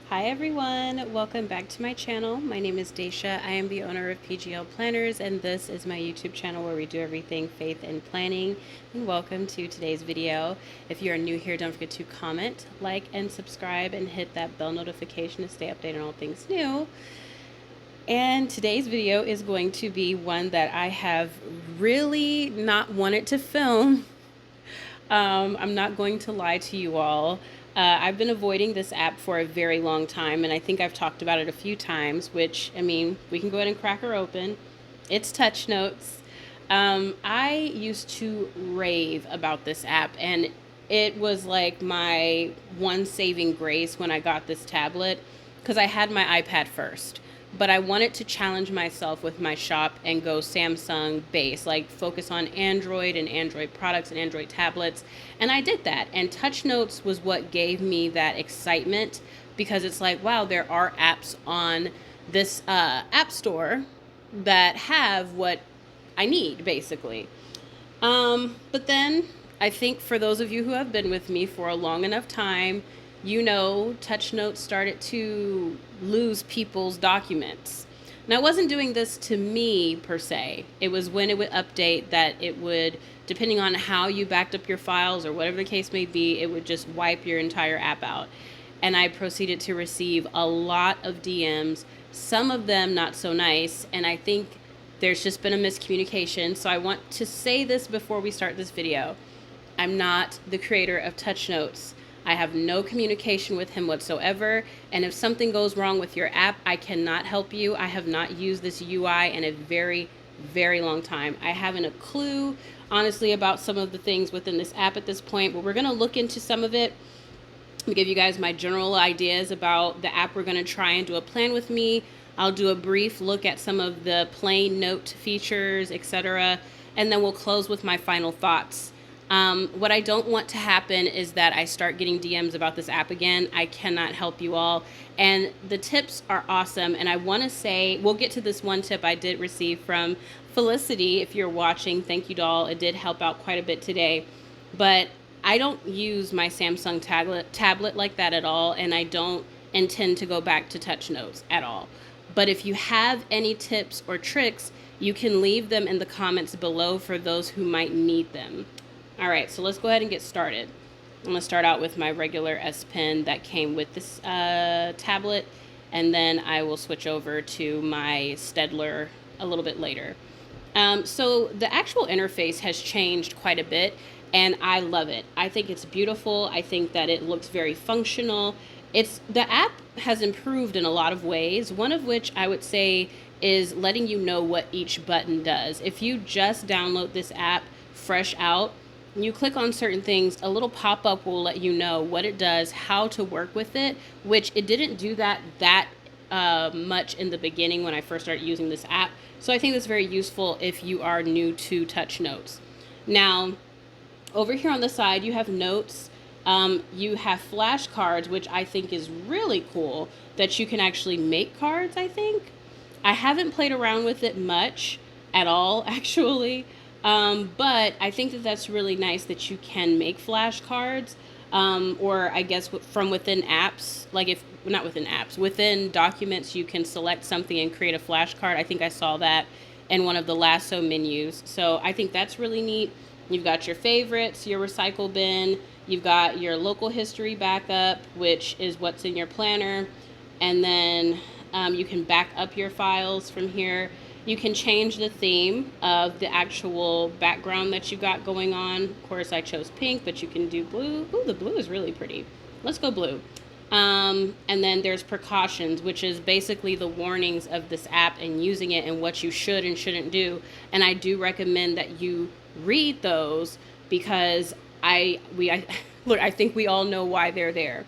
Hi everyone, welcome back to my channel. My name is Daisha. I am the owner of PGL Planners, and this is my YouTube channel where we do everything faith and planning. And welcome to today's video. If you are new here, don't forget to comment, like, and subscribe, and hit that bell notification to stay updated on all things new. And today's video is going to be one that I have really not wanted to film. I'm not going to lie to you all. I've been avoiding this app for a very long time, and I think I've talked about it a few times, which, I mean, we can go ahead and crack her open. It's Touchnotes. I used to rave about this app, and it was like my one saving grace when I got this tablet, because I had my iPad first. But I wanted to challenge myself with my shop and go Samsung base, like focus on Android and Android products and Android tablets. And I did that. And Touchnotes was what gave me that excitement, because it's like, wow, there are apps on this app store that have what I need, basically. But then I think for those of you who have been with me for a long enough time, you know, Touchnotes started to lose people's documents. Now, I wasn't doing this to me per se. It was when it would update that it would, depending on how you backed up your files or whatever the case may be, it would just wipe your entire app out. And I proceeded to receive a lot of DMs, some of them not so nice, and I think there's just been a miscommunication. So I want to say this before we start this video. I'm not the creator of Touchnotes. I have no communication with him whatsoever, and if something goes wrong with your app, I cannot help you. I have not used this UI in a very, very long time. I haven't a clue, honestly, about some of the things within this app at this point, but we're going to look into some of it. I'll give you guys my general ideas about the app we're going to try and do a plan with me. I'll do a brief look at some of the plain note features, etc., and then we'll close with my final thoughts. What I don't want to happen is that I start getting DMs about this app again. I cannot help you all. And the tips are awesome. And I want to say, we'll get to this one tip I did receive from Felicity. If you're watching, thank you, doll. It did help out quite a bit today. But I don't use my Samsung tablet like that at all. And I don't intend to go back to Touchnotes at all. But if you have any tips or tricks, you can leave them in the comments below for those who might need them. All right, so let's go ahead and get started. I'm going to start out with my regular S Pen that came with this tablet, and then I will switch over to my Stedler a little bit later. So the actual interface has changed quite a bit, and I love it. I think it's beautiful. I think that it looks very functional. The app has improved in a lot of ways, one of which I would say is letting you know what each button does. If you just download this app fresh out, you click on certain things, a little pop-up will let you know what it does, how to work with it, which it didn't do that much in the beginning when I first started using this app. So I think that's very useful if you are new to Touchnotes. Now, over here on the side, you have notes. You have flashcards, which I think is really cool, that you can actually make cards, I think. I haven't played around with it much at all, actually. But I think that that's really nice that you can make flashcards, or I guess from within apps, not within apps, within documents, you can select something and create a flashcard. I think I saw that in one of the lasso menus. So I think that's really neat. You've got your favorites, your recycle bin, you've got your local history backup, which is what's in your planner. And then, you can back up your files from here. You can change the theme of the actual background that you got going on. Of course, I chose pink, but you can do blue. Ooh, the blue is really pretty. Let's go blue. And then there's precautions, which is basically the warnings of this app and using it and what you should and shouldn't do. And I do recommend that you read those, because look, I think we all know why they're there.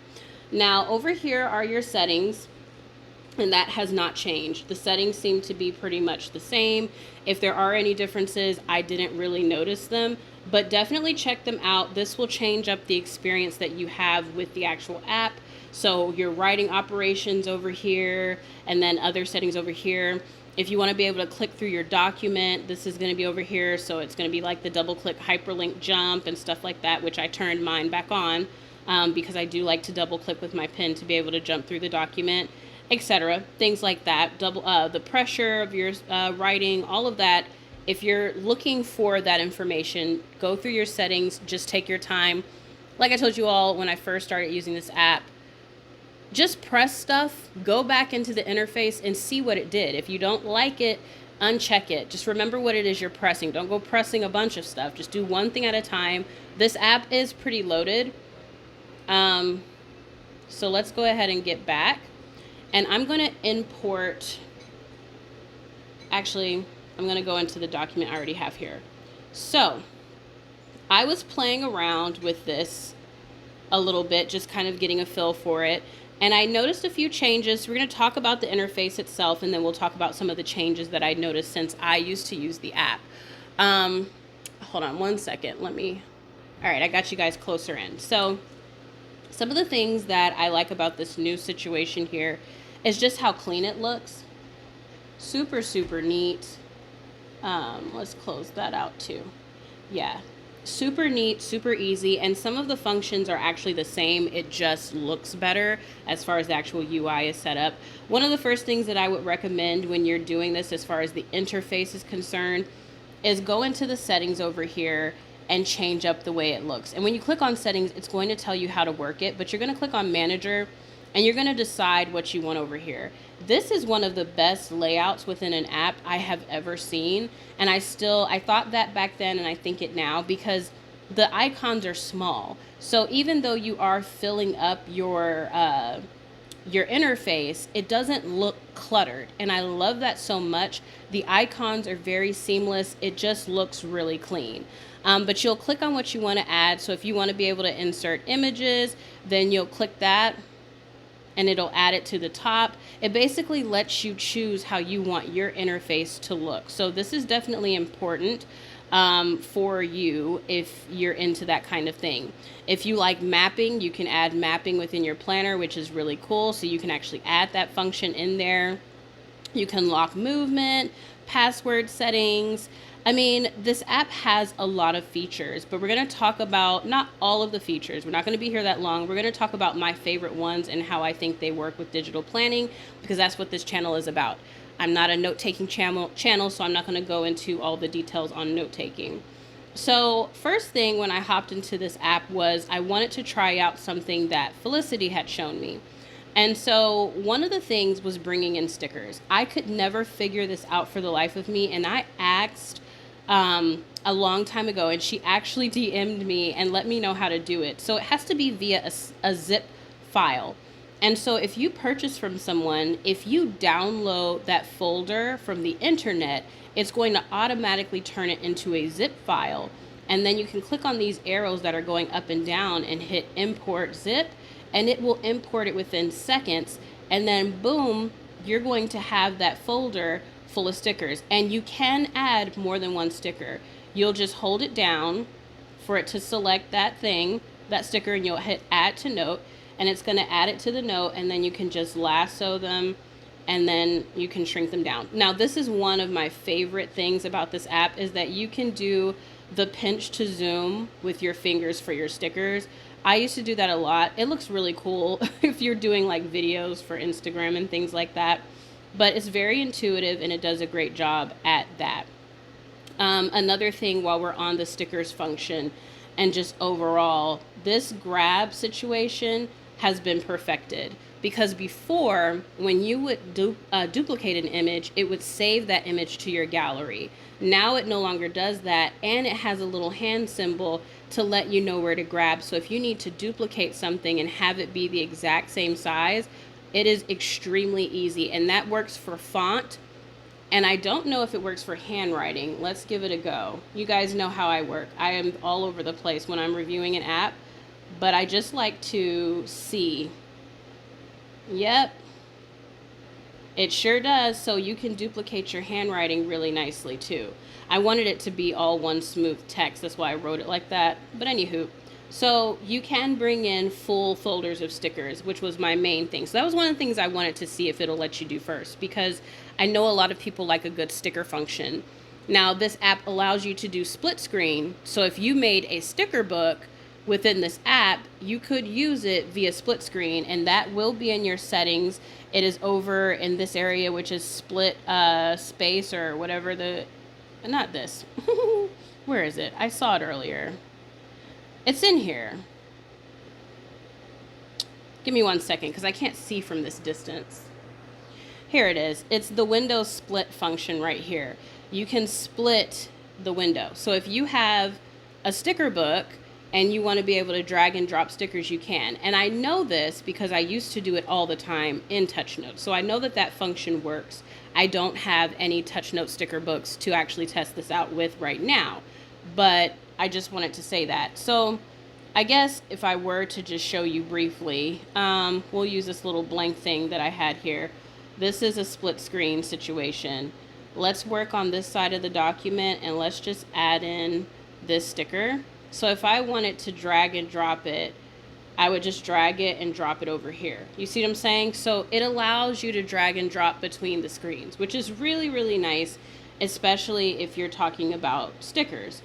Now, over here are your settings. and that has not changed. The settings seem to be pretty much the same. If there are any differences, I didn't really notice them, but definitely check them out. This will change up the experience that you have with the actual app. So your writing operations over here, and then other settings over here. If you want to be able to click through your document, this is going to be over here. So it's going to be like the double click hyperlink jump and stuff like that, which I turned mine back on because I do like to double click with my pen to be able to jump through the document, etc. Things like that. The pressure of your writing, all of that. If you're looking for that information, go through your settings. Just take your time. Like I told you all when I first started using this app, just press stuff, go back into the interface and see what it did. If you don't like it, uncheck it. Just remember what it is you're pressing. Don't go pressing a bunch of stuff. Just do one thing at a time. This app is pretty loaded. So let's go ahead and get back. And I'm going to import, actually, I'm going to go into the document I already have here. So I was playing around with this a little bit, just kind of getting a feel for it. And I noticed a few changes. We're going to talk about the interface itself, and then we'll talk about some of the changes that I noticed since I used to use the app. Hold on one second. All right, I got you guys closer in. So some of the things that I like about this new situation here is just how clean it looks. Super, super neat. Let's close that out too. Yeah. Super neat, super easy, and some of the functions are actually the same. It just looks better as far as the actual UI is set up. One of the first things that I would recommend when you're doing this as far as the interface is concerned is go into the settings over here and change up the way it looks. And when you click on settings, it's going to tell you how to work it, but you're going to click on manager and you're going to decide what you want over here. This is one of the best layouts within an app I have ever seen. And I thought that back then, and I think it now, because the icons are small. So even though you are filling up your interface, it doesn't look cluttered. And I love that so much. The icons are very seamless. It just looks really clean. But you'll click on what you want to add. So if you want to be able to insert images, then you'll click that and it'll add it to the top. It basically lets you choose how you want your interface to look. So this is definitely important for you if you're into that kind of thing. If you like mapping, you can add mapping within your planner, which is really cool. So you can actually add that function in there. You can lock movement, password settings. I mean, this app has a lot of features, but we're going to talk about not all of the features. We're not going to be here that long. We're going to talk about my favorite ones and how I think they work with digital planning, because that's what this channel is about. I'm not a note-taking channel, so I'm not going to go into all the details on note-taking. So first thing when I hopped into this app was I wanted to try out something that Felicity had shown me. And so one of the things was bringing in stickers. I could never figure this out for the life of me, and I asked a long time ago, and she actually DM'd me and let me know how to do it. So it has to be via a zip file. And so if you purchase from someone, if you download that folder from the internet, it's going to automatically turn it into a zip file. And then you can click on these arrows that are going up and down and hit import zip, and it will import it within seconds. And then boom, you're going to have that folder full of stickers. And you can add more than one sticker. You'll just hold it down for it to select that sticker, and you'll hit add to note, and it's going to add it to the note, and then you can just lasso them, and then you can shrink them down. Now, this is one of my favorite things about this app, is that you can do the pinch to zoom with your fingers for your stickers. I used to do that a lot. It looks really cool if you're doing like videos for Instagram and things like that. But it's very intuitive, and it does a great job at that. Another thing while we're on the stickers function and just overall, this grab situation has been perfected. Because before, when you would duplicate an image, it would save that image to your gallery. Now it no longer does that, and it has a little hand symbol to let you know where to grab. So if you need to duplicate something and have it be the exact same size, it is extremely easy, and that works for font, and I don't know if it works for handwriting. Let's give it a go. You guys know how I work. I am all over the place when I'm reviewing an app, but I just like to see. Yep. It sure does. So you can duplicate your handwriting really nicely too. I wanted it to be all one smooth text. That's why I wrote it like that. But anywho, so you can bring in full folders of stickers, which was my main thing. So that was one of the things I wanted to see if it'll let you do first, because I know a lot of people like a good sticker function. Now, this app allows you to do split screen. So if you made a sticker book within this app, you could use it via split screen, and that will be in your settings. It is over in this area, which is split space or whatever not this. Where is it? I saw it earlier. It's in here. Give me 1 second because I can't see from this distance. Here it is. It's the window split function right here. You can split the window. So if you have a sticker book and you want to be able to drag and drop stickers, you can. And I know this because I used to do it all the time in Touchnotes. So I know that that function works. I don't have any Touchnote sticker books to actually test this out with right now, but I just wanted to say that. So I guess if I were to just show you briefly, we'll use this little blank thing that I had here. This is a split screen situation. Let's work on this side of the document and let's just add in this sticker. So if I wanted to drag and drop it, I would just drag it and drop it over here. You see what I'm saying? So it allows you to drag and drop between the screens, which is really, really nice, especially if you're talking about stickers.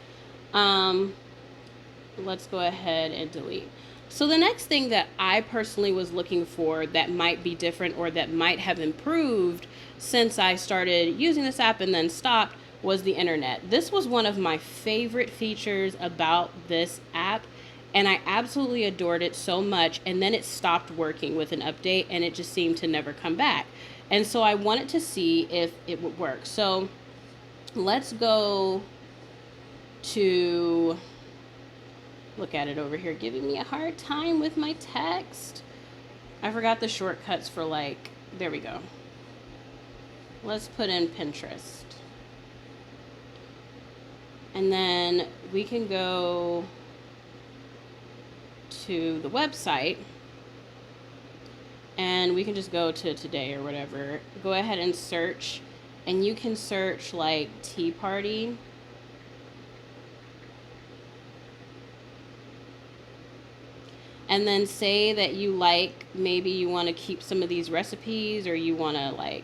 Let's go ahead and delete. So the next thing that I personally was looking for that might be different or that might have improved since I started using this app and then stopped was the internet. This was one of my favorite features about this app, and I absolutely adored it so much, and then it stopped working with an update and it just seemed to never come back. And so I wanted to see if it would work. So let's go to look at it over here, giving me a hard time with my text. I forgot the shortcuts for there we go. Let's put in Pinterest. And then we can go to the website and we can just go to today or whatever. Go ahead and search, and you can search like tea party. And then say that you maybe you want to keep some of these recipes or you want to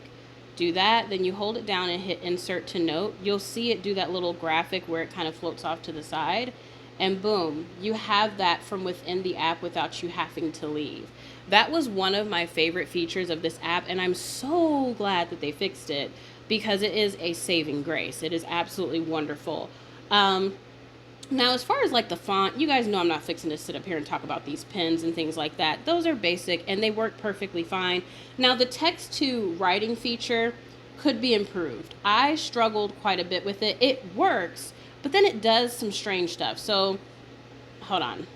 do that. Then you hold it down and hit insert to note. You'll see it do that little graphic where it kind of floats off to the side. And boom, you have that from within the app without you having to leave. That was one of my favorite features of this app, and I'm so glad that they fixed it because it is a saving grace. It is absolutely wonderful. Now, as far as the font, you guys know I'm not fixing to sit up here and talk about these pens and things like that. Those are basic and they work perfectly fine. Now, the text to writing feature could be improved. I struggled quite a bit with it. It works, but then it does some strange stuff. So, hold on.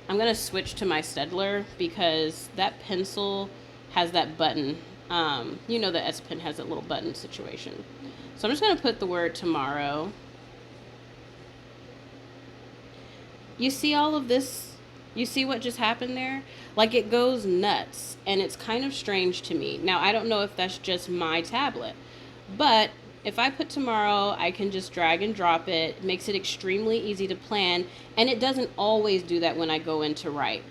I'm going to switch to my Stedler because that pencil has that button. You know the S Pen has that little button situation. So I'm just going to put the word tomorrow. You see all of this? You see what just happened there? It goes nuts, and it's kind of strange to me. Now, I don't know if that's just my tablet, but if I put tomorrow, I can just drag and drop it. It makes it extremely easy to plan, and it doesn't always do that when I go in to write.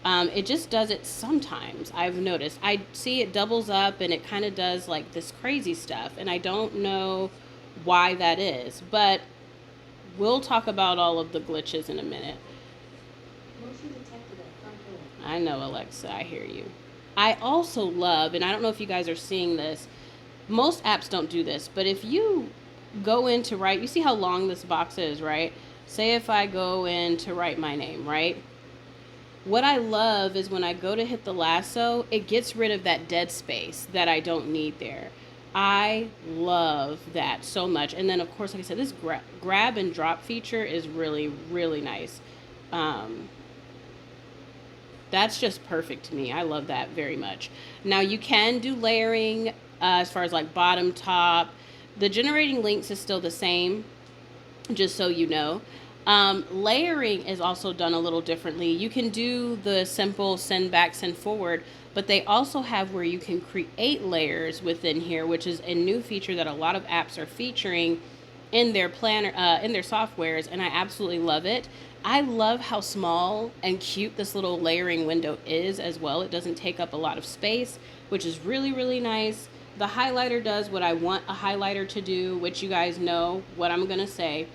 It just does it sometimes, I've noticed. I see it doubles up, and it kind of does this crazy stuff, and I don't know why that is, but we'll talk about all of the glitches in a minute. I know, Alexa, I hear you. I also love, and I don't know if you guys are seeing this, most apps don't do this, but if you go in to write, you see how long this box is, right? Say if I go in to write my name, right? What I love is when I go to hit the lasso, it gets rid of that dead space that I don't need there. I love that so much. And then, of course, like I said, this grab and drop feature is really, really nice. That's just perfect to me. I love that very much. Now, you can do layering as far as bottom, top. The generating links is still the same, just so you know. Layering is also done a little differently. You can do the simple send back, send forward, but they also have where you can create layers within here, which is a new feature that a lot of apps are featuring in their planner, in their softwares, and I absolutely love it. I love how small and cute this little layering window is as well. It doesn't take up a lot of space, which is really, really nice. The highlighter does what I want a highlighter to do, which you guys know what I'm going to say.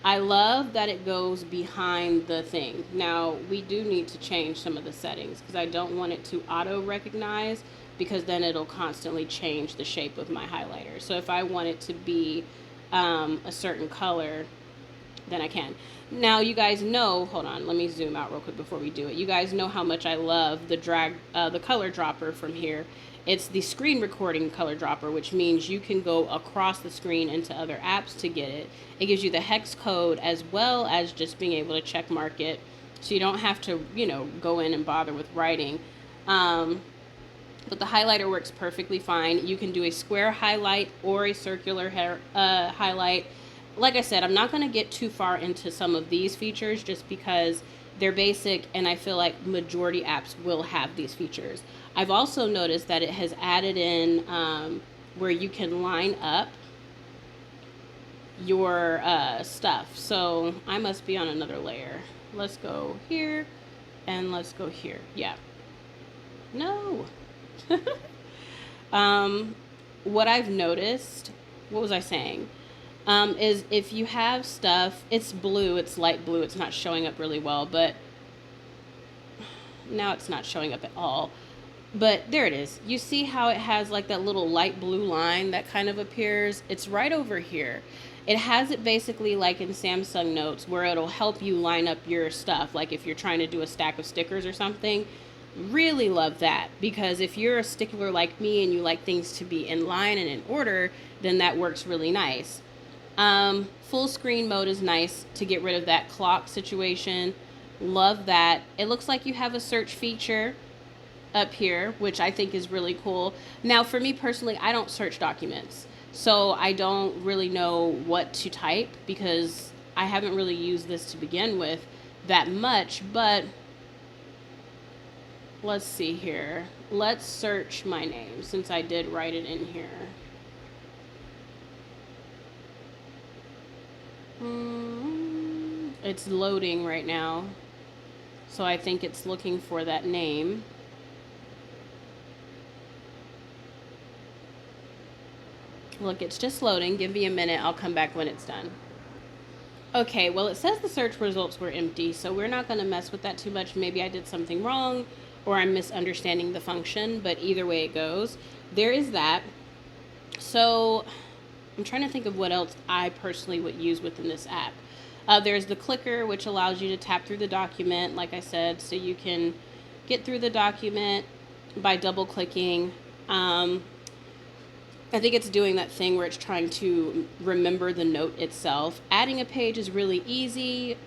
I love that it goes behind the thing. Now, we do need to change some of the settings because I don't want it to auto recognize, because then it'll constantly change the shape of my highlighter. So if I want it to be a certain color, then I can. Now, you guys know, hold on, let me zoom out real quick before we do it. You guys know how much I love the color dropper from here. It's the screen recording color dropper, which means you can go across the screen into other apps to get it. It gives you the hex code as well as just being able to check mark it, so you don't have to, go in and bother with writing. But the highlighter works perfectly fine. You can do a square highlight or a circular highlight. Like I said, I'm not going to get too far into some of these features just because they're basic, and I feel like majority apps will have these features. I've also noticed that it has added in where you can line up your stuff. So I must be on another layer. Let's go here and let's go here. Yeah. No. What I've noticed, what was I saying? Is if you have stuff, it's blue, it's light blue, it's not showing up really well, but now it's not showing up at all. But there it is. You see how it has like that little light blue line that kind of appears? It's right over here. It has it basically like in Samsung Notes, where it'll help you line up your stuff. Like if you're trying to do a stack of stickers or something. Really love that, because if you're a stickler like me and you like things to be in line and in order, then that works really nice. Full screen mode is nice to get rid of that clock situation. Love that. It looks like you have a search feature up here, which I think is really cool. Now, for me personally, I don't search documents, so I don't really know what to type because I haven't really used this to begin with that much, but let's see here. Let's search my name since I did write it in here. It's loading right now, so I think it's looking for that name. Look, it's just loading. Give me a minute. I'll come back when it's done. Okay, well, it says the search results were empty, so we're not going to mess with that too much. Maybe I did something wrong or I'm misunderstanding the function, but either way it goes, there is that. So I'm trying to think of what else I personally would use within this app. There's the clicker, which allows you to tap through the document, like I said, so you can get through the document by double clicking. I think it's doing that thing where it's trying to remember the note itself. Adding a page is really easy.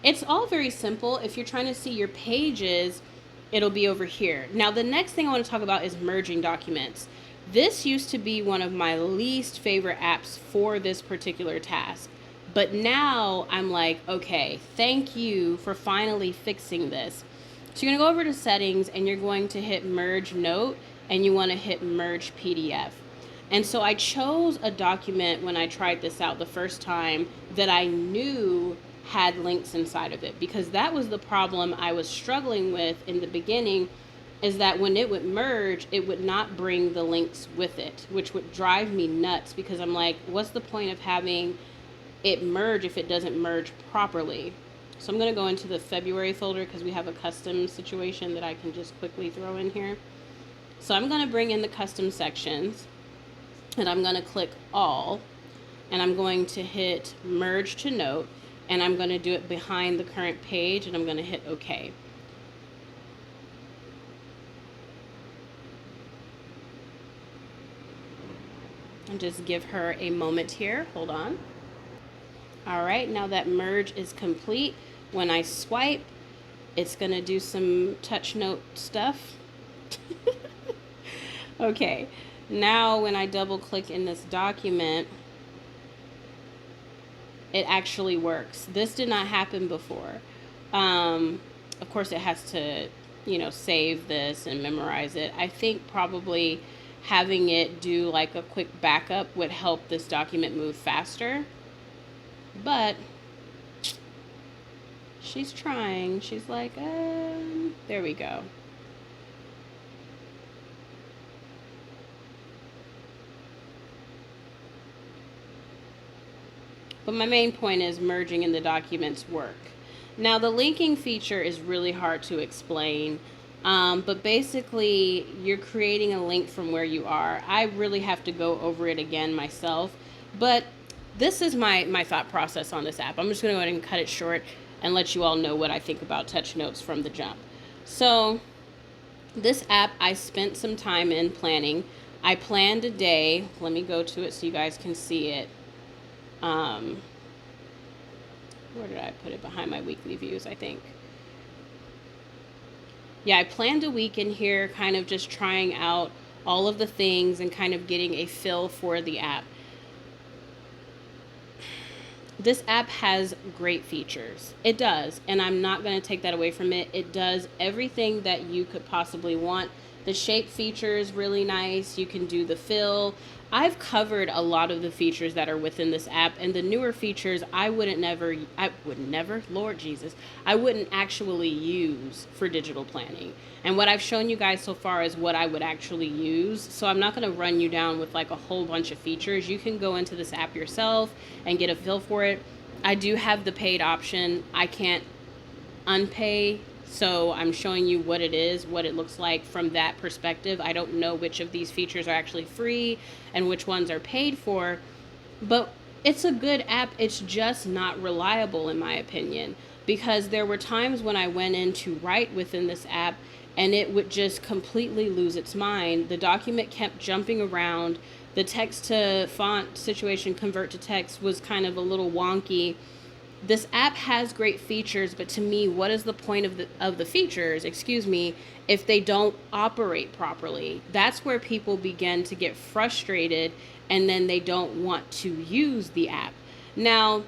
It's all very simple. If you're trying to see your pages, it'll be over here. Now, the next thing I want to talk about is merging documents. This used to be one of my least favorite apps for this particular task. But now I'm like, okay, thank you for finally fixing this. So you're going to go over to settings and you're going to hit merge note and you want to hit merge PDF. And so I chose a document when I tried this out the first time that I knew had links inside of it, because that was the problem I was struggling with in the beginning, is that when it would merge, it would not bring the links with it, which would drive me nuts because I'm like, what's the point of having it merge if it doesn't merge properly? So I'm going to go into the February folder because we have a custom situation that I can just quickly throw in here. So I'm going to bring in the custom sections and I'm going to click all and I'm going to hit merge to note and I'm going to do it behind the current page and I'm going to hit OK. And just give her a moment here. Hold on. All right, now that merge is complete, when I swipe, it's going to do some Touchnote stuff. Okay, now when I double click in this document, it actually works. This did not happen before. Of course, it has to, save this and memorize it. I think probably having it do like a quick backup would help this document move faster. But she's trying. She's like, there we go. But my main point is merging in the documents work. Now, the linking feature is really hard to explain, but basically, you're creating a link from where you are. I really have to go over it again myself, but this is my thought process on this app. I'm just going to go ahead and cut it short and let you all know what I think about Touchnotes from the jump. So, this app, I spent some time in planning. I planned a day. Let me go to it so you guys can see it. Where did I put it? Behind my weekly views, I think. Yeah, I planned a week in here, kind of just trying out all of the things and kind of getting a feel for the app. This app has great features. It does, and I'm not going to take that away from it. It does everything that you could possibly want. The shape feature is really nice. You can do the fill. I've covered a lot of the features that are within this app, and the newer features I wouldn't Lord Jesus, I wouldn't actually use for digital planning. And what I've shown you guys so far is what I would actually use. So I'm not going to run you down with like a whole bunch of features. You can go into this app yourself and get a feel for it. I do have the paid option. I can't unpay. So I'm showing you what it is, what it looks like from that perspective. I don't know which of these features are actually free and which ones are paid for, but it's a good app. It's just not reliable in my opinion, because there were times when I went in to write within this app and it would just completely lose its mind. The document kept jumping around. The text to font situation, convert to text, was kind of a little wonky. This app has great features, but to me, what is the point of the features, if they don't operate properly? That's where people begin to get frustrated, and then they don't want to use the app. Now,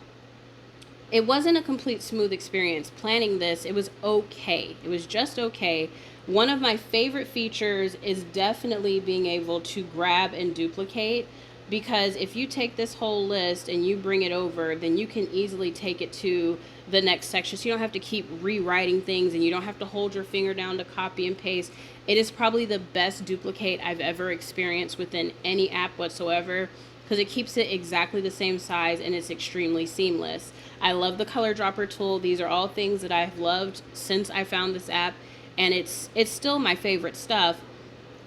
it wasn't a complete smooth experience planning this. It was okay. It was just okay. One of my favorite features is definitely being able to grab and duplicate. Because if you take this whole list and you bring it over, then you can easily take it to the next section. So you don't have to keep rewriting things, and you don't have to hold your finger down to copy and paste. It is probably the best duplicate I've ever experienced within any app whatsoever, because it keeps it exactly the same size and it's extremely seamless. I love the color dropper tool. These are all things that I've loved since I found this app, and it's still my favorite stuff.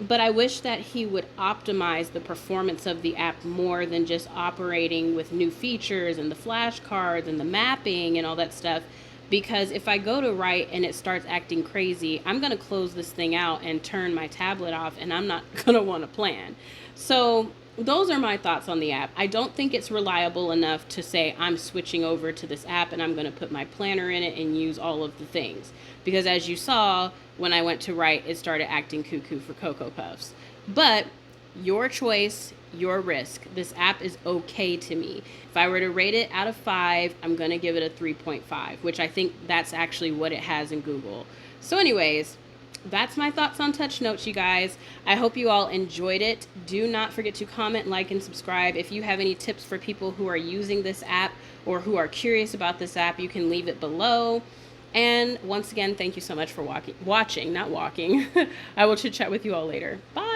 But I wish that he would optimize the performance of the app more than just operating with new features and the flashcards and the mapping and all that stuff. Because if I go to write and it starts acting crazy, I'm going to close this thing out and turn my tablet off, and I'm not going to want to plan. So those are my thoughts on the app. I don't think it's reliable enough to say I'm switching over to this app and I'm going to put my planner in it and use all of the things. Because as you saw, when I went to write, it started acting cuckoo for Cocoa Puffs. But your choice, your risk. This app is okay to me. If I were to rate it out of 5, I'm going to give it a 3.5, which I think that's actually what it has in Google. So anyways, that's my thoughts on Touchnotes, you guys. I hope you all enjoyed it. Do not forget to comment, like, and subscribe. If you have any tips for people who are using this app or who are curious about this app, you can leave it below. And once again, thank you so much for watching, not walking. I will chit chat with you all later. Bye.